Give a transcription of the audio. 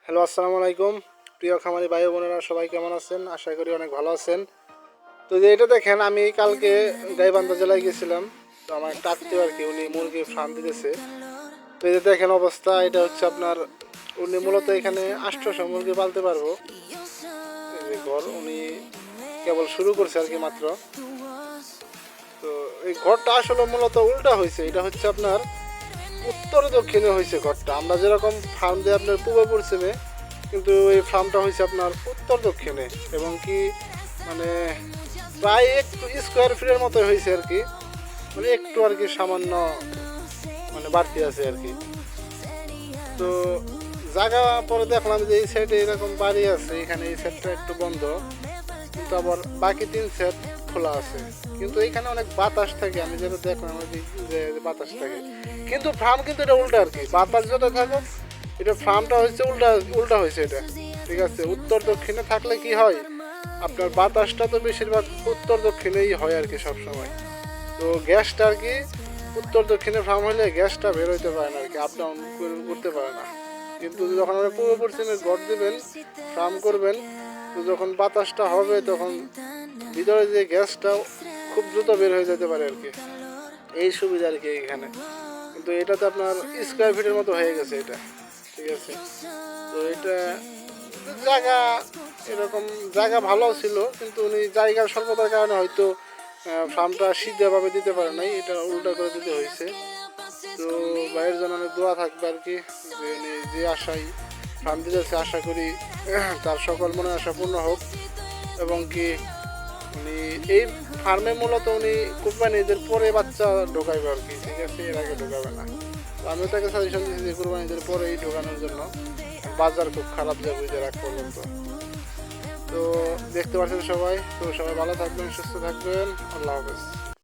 Hello, আসসালামু আলাইকুম। প্রিয় খামারি ভাই বোনেরা সবাই কেমন আছেন? আশা করি অনেক ভালো আছেন। তো যে এটা দেখেন, আমি কালকে গাইবান্ধা জেলায় গেছিলাম। তো আমার একটা আত্মীয় আর কি, উনি মুরগি ফার্ম দিতেছে। তো এই যে দেখেন অবস্থা, এটা হচ্ছে আপনার, উনি মূলত এখানে 800 মুরগি পালতে পারবো। এই যে ঘর উনি কেবল শুরু করছে আর কি মাত্র। তো এই ঘরটা আসলে মূলত উল্টা হয়েছে, এটা হচ্ছে আপনার উত্তর দক্ষিণে হয়েছে ঘরটা। আমরা যেরকম ফার্ম দিয়ে আপনার পূর্ব পশ্চিমে, কিন্তু এই ফার্মটা হয়েছে আপনার উত্তর দক্ষিণে, এবং কি মানে প্রায় একটু স্কোয়ার ফিটের মতো হয়েছে আর কি, মানে একটু আর কি সামান্য মানে বাড়তি আছে আর কি। তো জায়গা পরে দেখলাম যে এই সাইডে এরকম বাড়ি আছে, এখানে এই সাইডটা একটু বন্ধ, কিন্তু আবার বাকি 3 সেট খোলা আছে। কিন্তু এখানে অনেক বাতাস থাকে, আমি যেটা দেখলাম আর কি, যে বাতাস থাকে। কিন্তু ফার্ম কিন্তু এটা উল্টা আর কি, বাতাস যত থাকুক, এটা ফার্মটা হচ্ছে উল্টা উল্টা হয়েছে এটা। ঠিক আছে, উত্তর দক্ষিণে থাকলে কি হয়, আপনার বাতাসটা তো বেশিরভাগ উত্তর দক্ষিণেই হয় আর কি সব সময়। তো গ্যাসটা আর কি উত্তর দক্ষিণে ফার্ম হলে গ্যাসটা বের হইতে পারে না আর কি, আপ ডাউন করতে পারে না। কিন্তু যখন আপনি পূর্ব পশ্চিমে ঘর দিবেন, ফার্ম করবেন, তো যখন বাতাসটা হবে তখন ভিতরে যে গ্যাসটা খুব দ্রুত বের হয়ে যেতে পারে আর কি, এই সুবিধা আর কি এখানে। কিন্তু এটাতে আপনার স্কোয়ার ফিটের মতো হয়ে গেছে এটা। ঠিক আছে, তো এটা জায়গা এরকম জায়গা ভালো ছিল, কিন্তু উনি জায়গার স্বল্পতার কারণে হয়তো ফার্মটা সিধেভাবে দিতে পারে নাই, এটা উল্টা করে দিতে হয়েছে। তো ভাইয়ের জন্য অনেক দোয়া থাকবে আর কি, যে উনি যে আশায় ফার্ম দিতেছে, আশা করি তার সকল মনে আশা পূর্ণ হোক। এবং কি উনি এই ফার্মে মূলত উনি কুরবানিদের পরে বাচ্চা ঢোকাইবে আর কি। ঠিক আছে, এর আগে ঢোকাবে না। তো আমিও তাকে সাজেশন দিচ্ছি যে কুরবানিদের পরেই ঢোকানোর জন্য, বাজার খুব খারাপ যাবে যে রাখ পর্যন্ত। তো দেখতে পাচ্ছেন সবাই, তো সবাই ভালো থাকবেন, সুস্থ থাকবেন, আল্লাহ হাফেজ।